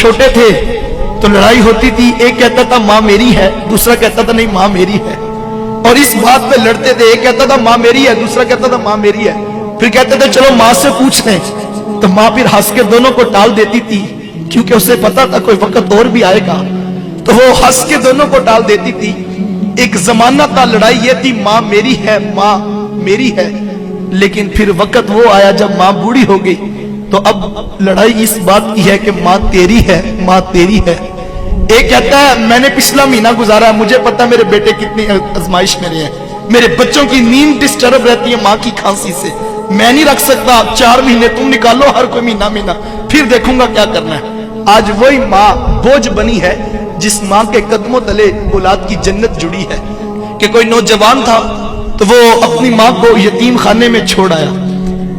چھوٹے تھے تو لڑائی ہوتی تھی، ایک کہتا تھا ماں میری ہے، دوسرا کہتا تھا نہیں ماں میری ہے، اور اس بات پہ لڑتے تھے، ایک کہتا تھا ماں میری ہے، دوسرا کہتا تھا ماں میری ہے، پھر کہتے تھے چلو ماں سے پوچھ لیں، تو ماں پھر ہنس کے دونوں کو ٹال دیتی تھی، کیونکہ اسے پتا تھا کوئی وقت اور بھی آئے گا، تو وہ ہنس کے دونوں کو ٹال دیتی تھی۔ ایک زمانہ تھا لڑائی یہ تھی ماں میری ہے ماں میری ہے، لیکن پھر وقت وہ آیا جب ماں بوڑھی ہو گئی، تو اب لڑائی اس بات کی ہے کہ ماں تیری ہے ماں تیری ہے۔ ایک کہتا ہے میں نے پچھلا مہینہ گزارا ہے، مجھے پتا میرے بیٹے کتنی آزمائش میں رہے ہیں، میرے بچوں کی نیند ڈسٹرب رہتی ہے ماں کی کھانسی سے، میں نہیں رکھ سکتا، 4 مہینے تم نکالو ہر کوئی مہینہ، پھر دیکھوں گا کیا کرنا ہے۔ آج وہی ماں بوجھ بنی ہے جس ماں کے قدموں تلے اولاد کی جنت جڑی ہے۔ کہ کوئی نوجوان تھا تو وہ اپنی ماں کو یتیم خانے میں چھوڑ آیا۔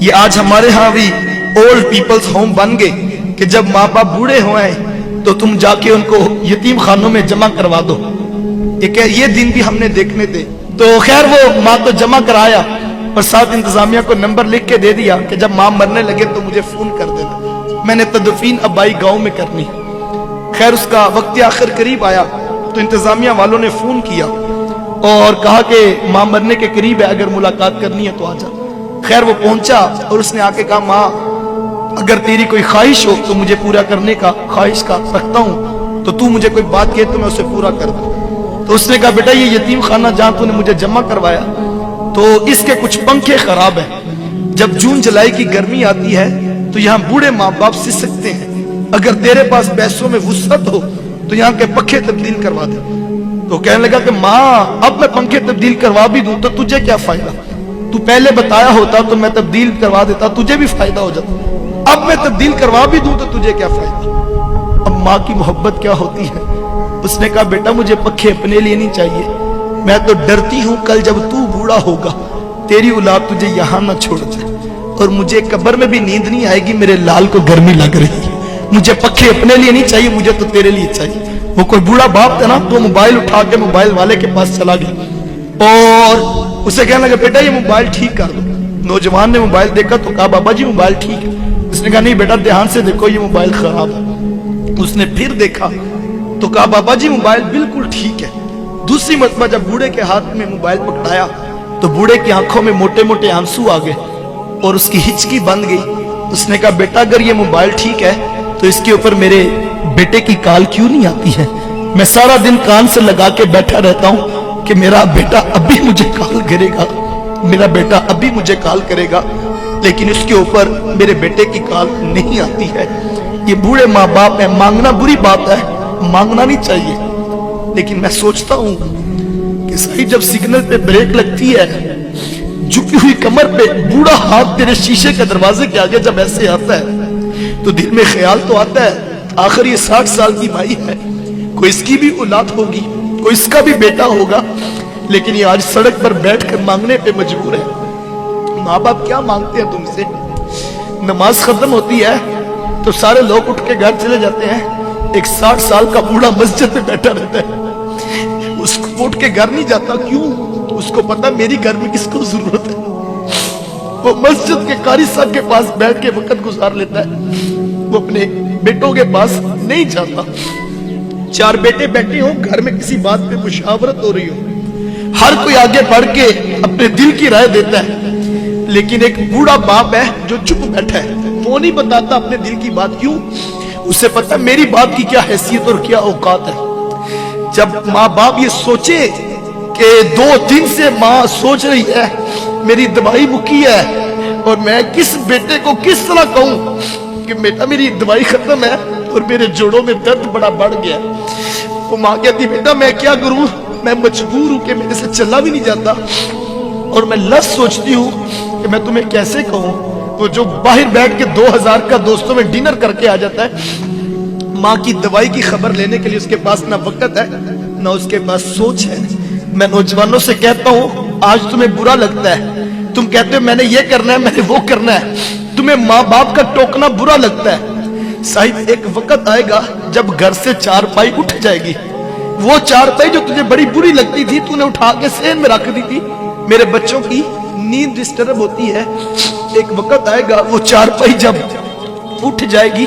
یہ آج ہمارے ہاں بھی اولڈ پیپلز ہوم بن گئے کہ جب ماں باپ بوڑھے ہوئے تو تم جا کے ان کو یتیم خانوں میں جمع کروا دو۔ یہ دن بھی ہم نے دیکھنے تھے۔ تو خیر وہ ماں کو جمع کرایا اور ساتھ انتظامیہ کو نمبر لکھ کے دے دیا کہ جب ماں مرنے لگے تو مجھے فون کر دینا، میں نے تدفین ابائی گاؤں میں کرنی۔ خیر اس کا وقت آخر قریب آیا تو انتظامیہ والوں نے فون کیا اور کہا کہ ماں مرنے کے قریب ہے، اگر ملاقات کرنی ہے تو آجا۔ خیر وہ پہنچا اور اس نے آ کے کہا ماں اگر تیری کوئی خواہش ہو تو مجھے پورا کرنے کا خواہش کا رکھتا ہوں، تو تو مجھے کوئی بات کہے تو میں اسے پورا کر دوں۔ تو اس نے کہا بیٹا یہ یتیم خانہ جہاں تو نے مجھے جمع کروایا تو اس کے کچھ پنکھے خراب ہیں، جب جون جولائی کی گرمی آتی ہے تو یہاں بوڑھے ماں باپ سکتے ہیں، اگر تیرے پاس پیسوں میں وسعت ہو تو یہاں کے پنکھے تبدیل کروا دے۔ تو کہنے لگا کہ ماں اب میں پنکھے تبدیل کروا بھی دوں تو تجھے کیا فائدہ، تو پہلے بتایا ہوتا تو میں تبدیل کروا دیتا، تجھے بھی فائدہ ہو جاتا، اب میں تبدیل کروا بھی دوں تو تجھے کیا فائدہ۔ اب ماں کی محبت کیا ہوتی ہے۔ اس نے کہا بیٹا مجھے پنکھے اپنے لیے نہیں چاہیے، میں تو ڈرتی ہوں کل جب تو بوڑھا ہوگا تیری اولاد تجھے یہاں نہ چھوڑ جائے، اور مجھے قبر میں بھی نیند نہیں آئے گی، میرے لال کو گرمی لگ رہی ہے، مجھے پنکھے اپنے لیے نہیں چاہیے، مجھے تو تیرے لیے چاہیے۔ وہ کوئی بوڑھا باپ تھا نا تو موبائل اٹھا کے موبائل والے کے پاس چلا گیا اور اسے کہنے لگا بیٹا یہ موبائل ٹھیک کر دو۔ نوجوان نے موبائل دیکھا تو کہا بابا جی موبائل ٹھیک ہے۔ اس نے کہا نہیں بیٹا دھیان سے دیکھو یہ موبائل خراب ہے۔ اس نے پھر دیکھا تو کہا بابا جی موبائل بالکل ٹھیک ہے۔ دوسری مرتبہ جب بوڑھے کے ہاتھ میں موبائل پکڑایا تو بوڑھے کی آنکھوں میں موٹے موٹے آنسو آ گئے اور اس کی ہچکی بند گئی۔ اس نے کہا بیٹا اگر یہ موبائل ٹھیک ہے تو اس کے اوپر میرے بیٹے کی کال کیوں نہیں آتی ہے؟ میں سارا دن کان سے لگا کے بیٹھا رہتا ہوں کہ میرا بیٹا ابھی مجھے کال کرے گا، میرا بیٹا ابھی مجھے کال کرے گا، لیکن اس کے اوپر میرے بیٹے کی کال نہیں آتی ہے۔ یہ بوڑھے ماں باپ ہیں، مانگنا بری بات ہے، مانگنا نہیں چاہیے، لیکن میں سوچتا ہوں کہ صحیح جب سگنل پہ بریک لگتی ہے، جھکی ہوئی کمر پہ بوڑھا ہاتھ تیرے شیشے کے دروازے کے آگے جب ایسے آتا ہے تو دل میں خیال تو آتا ہے آخر یہ 60 سال کی مائی ہے، کوئی اس کی بھی اولاد ہوگی، کوئی اس کا بھی بیٹا ہوگا، لیکن یہ آج سڑک پر بیٹھ کر مانگنے پہ مجبور ہے۔ ماں باپ کیا مانگتے ہیں تم سے؟ نماز ختم ہوتی ہے تو سارے لوگ اٹھ کے گھر چلے جاتے ہیں، ایک 60 سال کا بوڑھا مسجد میں بیٹھا رہتا ہے، اس کو اٹھ کے گھر نہیں جاتا، کیوں؟ اس کو پتا میری گھر میں کس کو ضرورت ہے۔ وہ مسجد کے قاری صاحب کے پاس بیٹھ کے وقت گزار لیتا ہے، وہ اپنے بیٹوں کے پاس نہیں جاتا۔ 4 بیٹے بیٹھے ہوں گھر میں کسی بات پہ مشاورت ہو رہی ہو، ہر کوئی آگے بڑھ کے اپنے دل کی رائے دیتا ہے، لیکن ایک بوڑھا باپ ہے جو چپ بیٹھا ہے، وہ نہیں بتاتا اپنے دل کی بات، کیوں؟ اسے پتا میری بات کی کیا حیثیت اور کیا اوقات ہے۔ جب ماں باپ یہ سوچے کہ 2 دن سے ماں سوچ رہی ہے میری دوائی مکی ہے اور میں کس بیٹے کو کس طرح کہوں کہ بیٹا میری دوائی ختم ہے اور میرے جوڑوں میں درد بڑا بڑھ گیا، وہ ماں کہتی بیٹا میں کیا کروں، میں مجبور ہوں کہ میرے سے چلا بھی نہیں جاتا اور میں لفظ سوچتی ہوں کہ میں تمہیں کیسے کہوں۔ وہ جو باہر بیٹھ کے 2000 کا دوستوں میں ڈنر کر کے آ جاتا ہے، ماں کی دوائی کی خبر لینے کے لیے اس کے پاس نہ وقت ہے نہ اس کے پاس سوچ ہے۔ میں نوجوانوں سے کہتا ہوں آج تمہیں برا لگتا ہے، تم کہتے ہو میں نے یہ کرنا ہے میں نے وہ کرنا ہے، تمہیں ماں باپ کا ٹوکنا برا لگتا ہے، صاحب ایک وقت آئے گا جب گھر سے 4 پائی اٹھ جائے گی، وہ 4 پائی جو تجھے بڑی بری لگتی تھی تو نے اٹھا کے سین میں رکھ دی تھی، میرے بچوں کی نیند ڈسٹرب ہوتی ہے، ایک وقت آئے گا وہ 4 پائی جب اٹھ جائے گی